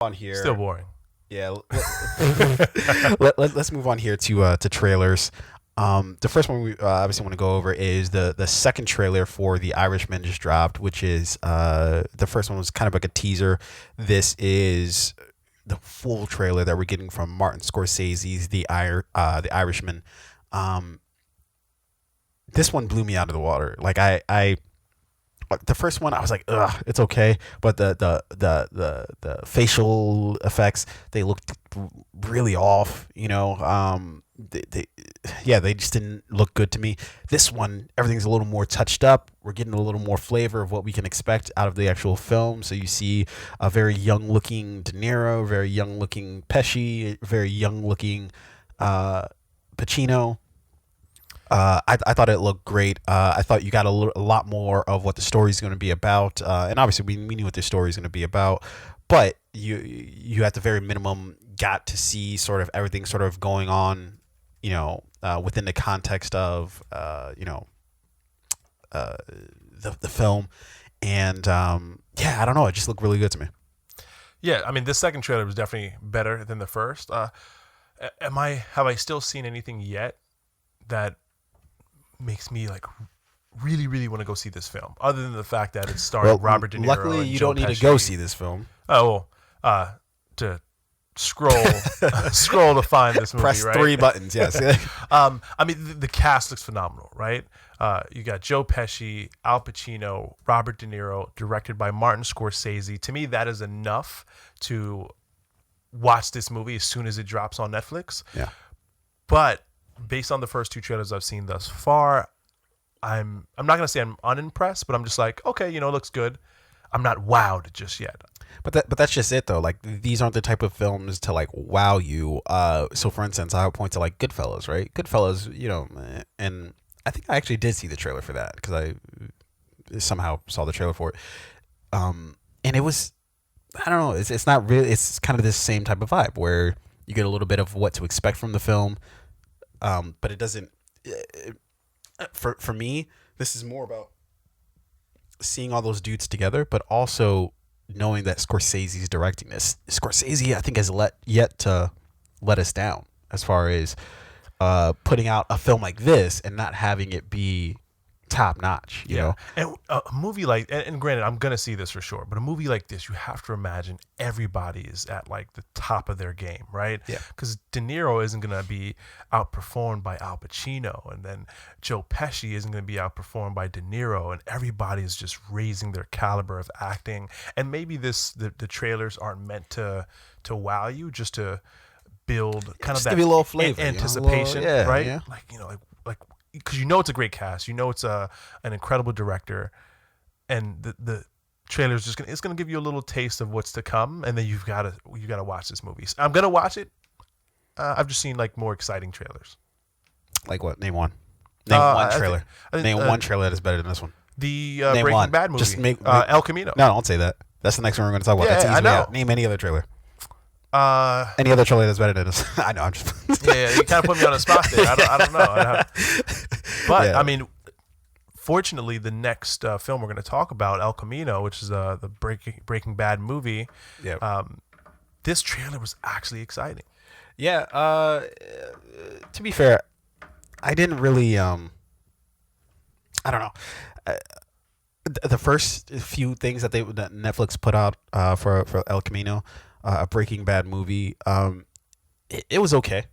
On here. Still boring. Yeah. Let's move on here to trailers. The first one we obviously want to go over is the second trailer for The Irishman just dropped, which is the first one was kind of like a teaser. This is the full trailer that we're getting from Martin Scorsese's The Irishman. This one blew me out of the water. Like I the first one I was like, ugh, it's okay, but the facial effects, they looked really off. They just didn't look good to me. This one, everything's a little more touched up. We're getting a little more flavor of what we can expect out of the actual film. So you see a very young looking De Niro, very young looking Pesci, very young looking Pacino. I thought it looked great. I thought you got a lot more of what the story is going to be about, and obviously we knew what the story is going to be about, but you at the very minimum got to see sort of everything sort of going on, within the context of the film, and I don't know, it just looked really good to me. Yeah, I mean, this second trailer was definitely better than the first. Have I still seen anything yet that makes me like really, really want to go see this film, other than the fact that it's starring Robert De Niro? Luckily, and you Joe don't need Pesci. to go see this film. Oh, well, to scroll to find this movie, Press right? 3 buttons. Yes. I mean, the cast looks phenomenal, right? You got Joe Pesci, Al Pacino, Robert De Niro, directed by Martin Scorsese. To me, that is enough to watch this movie as soon as it drops on Netflix. Yeah. But based on the first two trailers I've seen thus far, I'm not gonna say I'm unimpressed, but I'm just like, okay, it looks good. I'm not wowed just yet. But that's just it though. Like, these aren't the type of films to like wow you. So for instance, I would point to like Goodfellas, right? Goodfellas, and I think I actually did see the trailer for that because I somehow saw the trailer for it. And it was, I don't know, it's not really, it's kind of this same type of vibe where you get a little bit of what to expect from the film. But it doesn't. For me, this is more about seeing all those dudes together, but also knowing that Scorsese's directing this. Scorsese, I think, has yet to let us down as far as putting out a film like this and not having it be top notch. You know, and a movie like, and granted, I'm gonna see this for sure, but a movie like this, you have to imagine everybody is at like the top of their game, right? Yeah. Because De Niro isn't gonna be outperformed by Al Pacino, and then Joe Pesci isn't gonna be outperformed by De Niro, and everybody is just raising their caliber of acting. And maybe the trailers aren't meant to wow you, just to build kind of that give you a little flavor, anticipation, right? Yeah. Like because it's a great cast, it's an incredible director, and the trailer is it's gonna give you a little taste of what's to come, and then you gotta watch this movie. I'm gonna watch it. I've just seen like more exciting trailers. Like what? Name one. Name one trailer. I think, Name one trailer that's better than this one. The Name Breaking one. Bad movie. Just make El Camino. No, don't say that. That's the next one we're going to talk about. Yeah, That's easy I know. out. Name any other trailer. Uh, Any other trailer that's better than this. I know. I'm just. yeah, you kind of put me on the spot there. I don't know. But Yeah. I mean, fortunately, the next film we're going to talk about, El Camino, which is the Breaking Bad movie. Yeah. This trailer was actually exciting. Yeah. To be fair, I didn't really. I don't know. The first few things that Netflix put out for El Camino, a Breaking Bad movie, it was okay.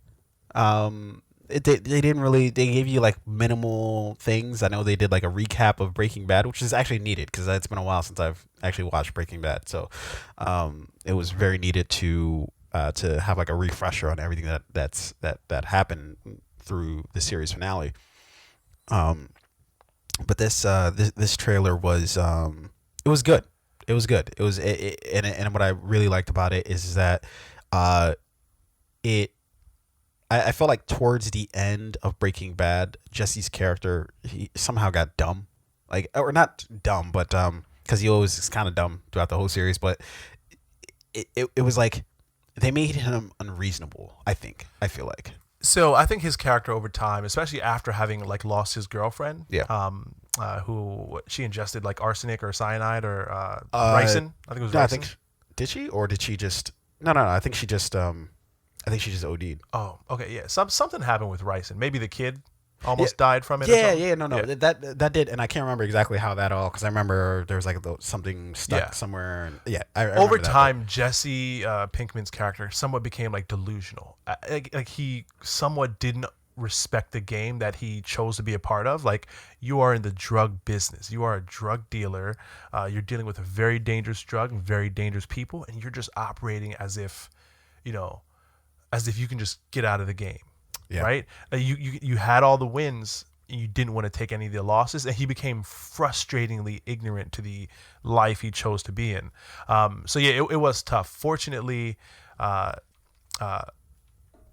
They didn't really, they gave you like minimal things. I know they did like a recap of Breaking Bad, which is actually needed because it's been a while since I've actually watched Breaking Bad. So it was very needed to have like a refresher on everything that happened through the series finale. But this trailer was it was good. It was good. It was and what I really liked about it is that I felt like towards the end of Breaking Bad, Jesse's character, he somehow got dumb, like, or not dumb, but because he always is kind of dumb throughout the whole series, but it was like they made him unreasonable. I feel like. So I think his character over time, especially after having like lost his girlfriend, who she ingested like arsenic or cyanide or ricin. I think it was ricin. Did she, or did she just? No, no, no. I think she just OD'd. Oh, okay, yeah. Something happened with Ryson. Maybe the kid Yeah, almost died from it. Or yeah, something. yeah. No, no. Yeah. That did, and I can't remember exactly how that all, because I remember there was like something stuck Yeah. somewhere. And, yeah, I Over remember that, time, Jesse Pinkman's character somewhat became like delusional. Like he somewhat didn't respect the game that he chose to be a part of. Like, you are in the drug business. You are a drug dealer. You're dealing with a very dangerous drug and very dangerous people, and you're just operating as if, you know, as if you can just get out of the game, Yeah. right? You had all the wins. You didn't want to take any of the losses, and he became frustratingly ignorant to the life he chose to be in. So yeah, it was tough. Fortunately,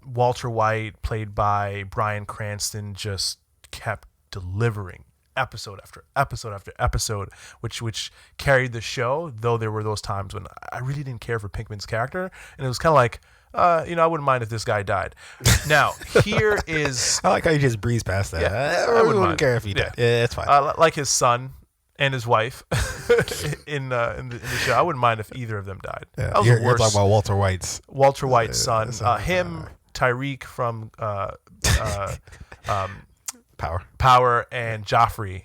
Walter White, played by Bryan Cranston, just kept delivering episode after episode after episode, which carried the show. Though there were those times when I really didn't care for Pinkman's character, and it was kind of like, I wouldn't mind if this guy died. Now, here is I like how you just breeze past that. Yeah, I I wouldn't wouldn't mind. care if he died. Yeah, it's fine. like his son and his wife in the show. I wouldn't mind if either of them died. Yeah, That was you're the worst. talking about Walter White's. Walter White's son, son, him, Tyreek from Power. Power, and Joffrey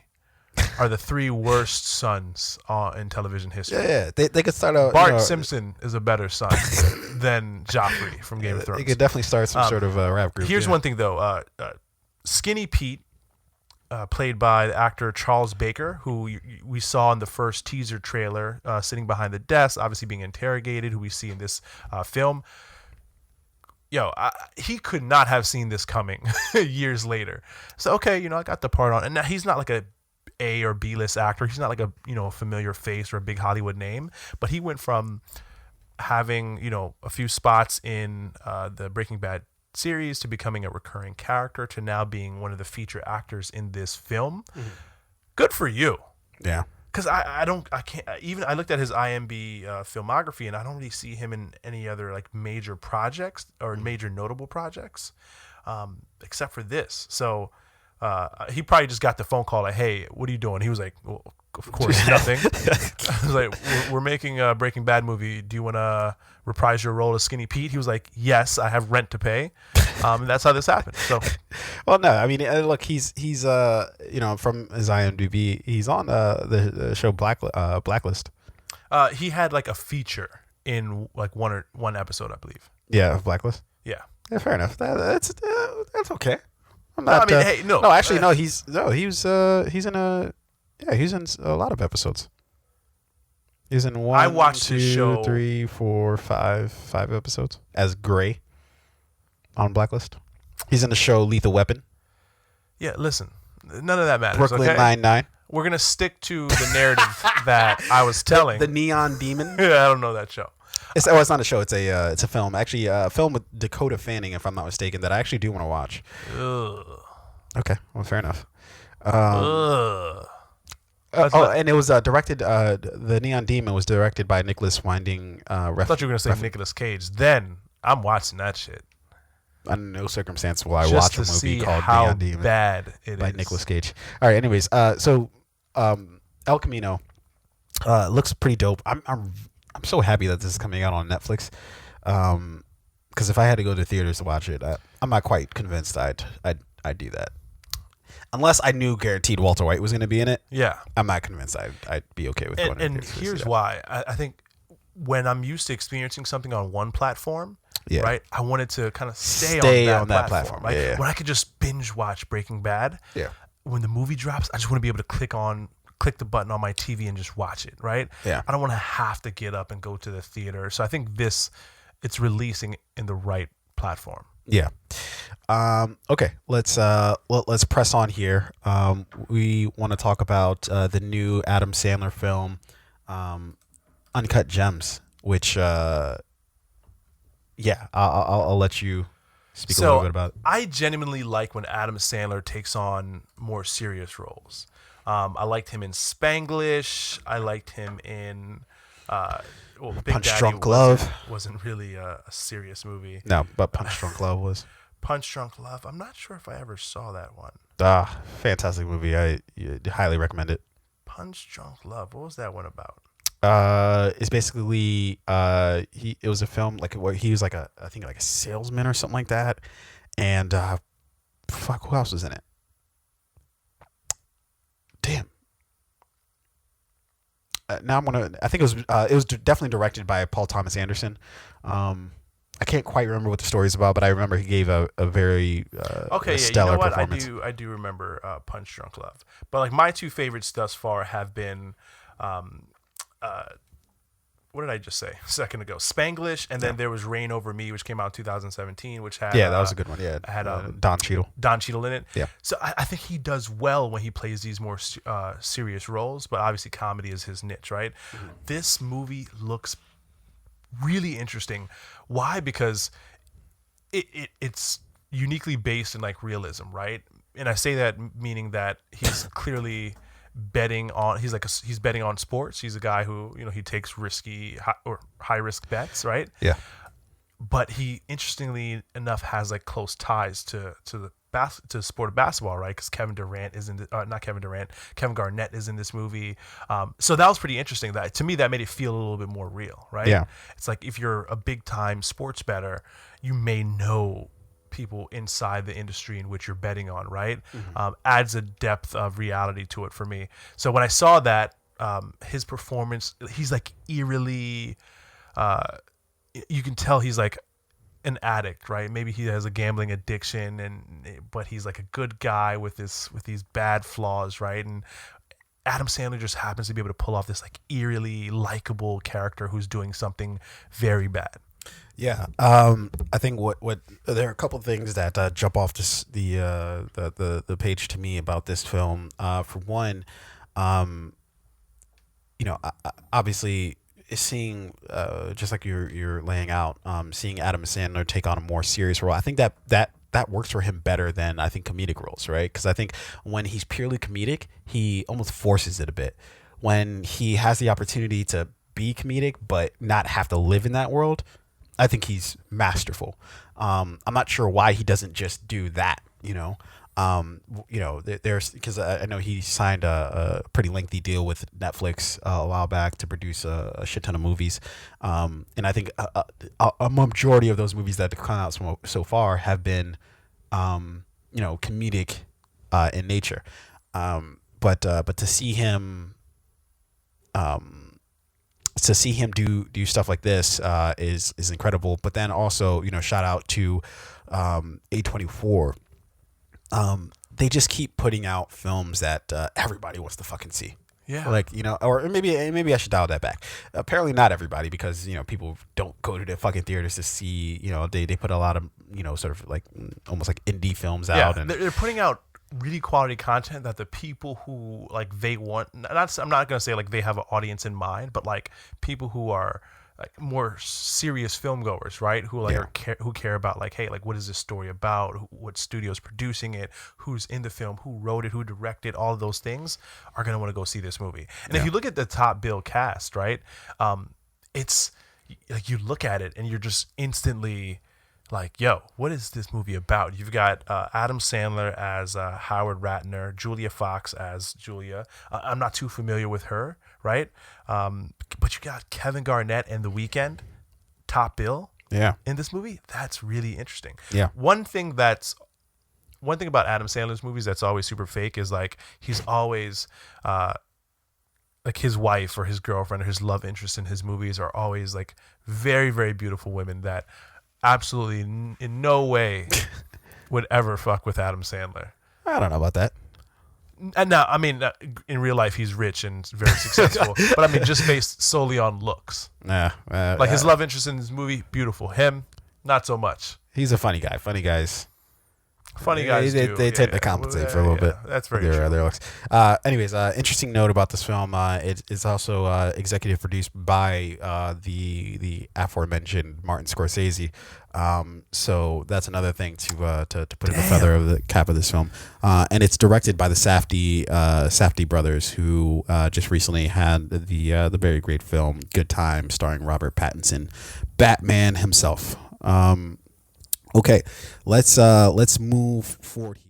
are the three worst sons in television history. Yeah, yeah. They could start out. Bart Simpson is a better son than Joffrey from Game of Thrones. They could definitely start some sort of rap group. Here's yeah. one thing though. Skinny Pete, played by the actor Charles Baker, who we saw in the first teaser trailer, sitting behind the desk, obviously being interrogated, who we see in this film. He could not have seen this coming years later. So, okay, I got the part on. And now he's not like A or B list actor. He's not like a familiar face or a big Hollywood name. But he went from having, a few spots in the Breaking Bad series to becoming a recurring character to now being one of the feature actors in this film. Mm-hmm. Good for you. Yeah. Because I looked at his IMDb filmography, and I don't really see him in any other like major projects or major notable projects, except for this. So he probably just got the phone call like, "Hey, what are you doing?" He was like, "Well, of course, nothing." I was like, "We're making a Breaking Bad movie. Do you want to reprise your role as Skinny Pete?" He was like, "Yes, I have rent to pay," and that's how this happened. So, well, no, I mean, look, he's from his IMDb, he's on the show Blacklist. He had like a feature in like one episode, I believe. Yeah, of Blacklist. Yeah. Yeah, fair enough. That's okay. I'm not. Hey, no. No, actually, no. He's in a lot of episodes. He's in one, I watched this show 3, 4, 5 episodes as Gray on Blacklist. He's in the show Lethal Weapon. Yeah, listen, none of that matters. Brooklyn okay? Nine-Nine. We're gonna stick to the narrative that I was telling. The Neon Demon. Yeah, I don't know that show. It's not a show. It's a film. Actually, a film with Dakota Fanning, if I'm not mistaken, that I actually do want to watch. Ugh. Okay, well, fair enough. Ugh. And it was directed. The Neon Demon was directed by Nicholas Winding. I thought you were gonna say Nicolas Cage. Then I'm watching that shit. Under no circumstance will I Just watch to a movie see called how Neon Demon bad it by is. Nicolas Cage. All right. Anyways, so El Camino looks pretty dope. I'm so happy that this is coming out on Netflix. Because if I had to go to theaters to watch it, I'm not quite convinced I'd do that. Unless I knew guaranteed Walter White was going to be in it. Yeah. I'm not convinced I'd be okay with going. And here's why. I think when I'm used to experiencing something on one platform, Yeah. right, I wanted to kind of stay on that platform. Right? Yeah. When I could just binge watch Breaking Bad. Yeah. When the movie drops, I just want to be able to click the button on my TV and just watch it, right? Yeah. I don't want to have to get up and go to the theater. So I think it's releasing in the right platform. Yeah. Okay. Let's press on here. We want to talk about the new Adam Sandler film, Uncut Gems, which I'll let you speak a little bit about it. I genuinely like when Adam Sandler takes on more serious roles. I liked him in Spanglish. I liked him in Big Punch Daddy Drunk Love. wasn't really a serious movie. No, but Punch Drunk Love was. Punch Drunk Love. I'm not sure if I ever saw that one. Fantastic movie. I highly recommend it. Punch Drunk Love. What was that one about? Is basically he it was a film like where he was like a I think like a salesman or something like that, and fuck, who else was in it? Damn. Now I'm gonna. I think it was definitely directed by Paul Thomas Anderson. Um, I can't quite remember what the story's about, but I remember he gave a very Okay, a yeah, you know stellar what? performance. I do remember Punch Drunk Love. But like my two favorites thus far have been um, uh, what did I just say a second ago? Spanglish, and Yeah, then there was Rain Over Me, which came out in 2017, which had yeah, that was a good one. Yeah, had Don Cheadle. Don Cheadle in it. Yeah, So I think he does well when he plays these more serious roles, but obviously comedy is his niche, right? This movie looks really interesting. Why? Because it's uniquely based in like realism, right? And I say that meaning that he's clearly betting on he's betting on sports. He's a guy who he takes risky or high risk bets, right? yeah, But he interestingly enough has like close ties to the to the sport of basketball, right? Because Kevin Durant is in not Kevin Durant, Kevin Garnett is in this movie. So that was pretty interesting. That to me that made it feel a little bit more real, right? yeah, It's like if you're a big time sports bettor, you may know people inside the industry in which you're betting on, right? Adds a depth of reality to it for me. So when I saw that, his performance, he's like eerily. You can tell he's like an addict, right? Maybe he has a gambling addiction, but he's like a good guy with these bad flaws, right? And Adam Sandler just happens to be able to pull off this like eerily likable character who's doing something very bad. yeah. I think what there are a couple of things that jump off the page to me about this film. For one, um, obviously seeing just like you're laying out, seeing Adam Sandler take on a more serious role, I think that works for him better than I think comedic roles, right? Because I think when he's purely comedic, he almost forces it a bit. When he has the opportunity to be comedic but not have to live in that world, I think he's masterful. I'm not sure why he doesn't just do that. There's because I know he signed a pretty lengthy deal with Netflix a while back to produce a shit ton of movies, and I think a majority of those movies that have come out so far have been, comedic in nature. But to see him do stuff like this is incredible. But then also, shout out to A24. They just keep putting out films that everybody wants to fucking see. Yeah. Like, or maybe I should dial that back. Apparently not everybody, because people don't go to the fucking theaters to see. They put a lot of sort of like almost like indie films Yeah, out, and they're putting out really quality content that the people who like they want. I'm not gonna say like they have an audience in mind, but like people who are like more serious film goers, right? Who like who care about like, hey, like what is this story about? What studio's producing it? Who's in the film? Who wrote it? Who directed? All of those things are gonna want to go see this movie. And if you look at the top bill cast, right, it's like you look at it and you're just instantly like, yo, what is this movie about? You've got Adam Sandler as Howard Ratner, Julia Fox as Julia. I'm not too familiar with her, right? But you got Kevin Garnett and The Weeknd, top bill in this movie. That's really interesting. Yeah. One thing about Adam Sandler's movies that's always super fake is like he's always like his wife or his girlfriend or his love interest in his movies are always like very, very beautiful women that absolutely in no way would ever fuck with Adam Sandler. I don't know about that. And now, I mean, in real life, he's rich and very successful. But I mean, just based solely on looks. Nah, Like his love interest in this movie, beautiful. Him, not so much. he's a funny guy. Funny guys. Funny guys They tend to compensate for a little bit. That's very true. Their looks. Anyways, interesting note about this film. It's also executive produced by the aforementioned Martin Scorsese. So that's another thing to put in the feather of the cap of this film. And it's directed by the Safdie brothers, who just recently had the very great film Good Time, starring Robert Pattinson, Batman himself. Okay, let's move forward here.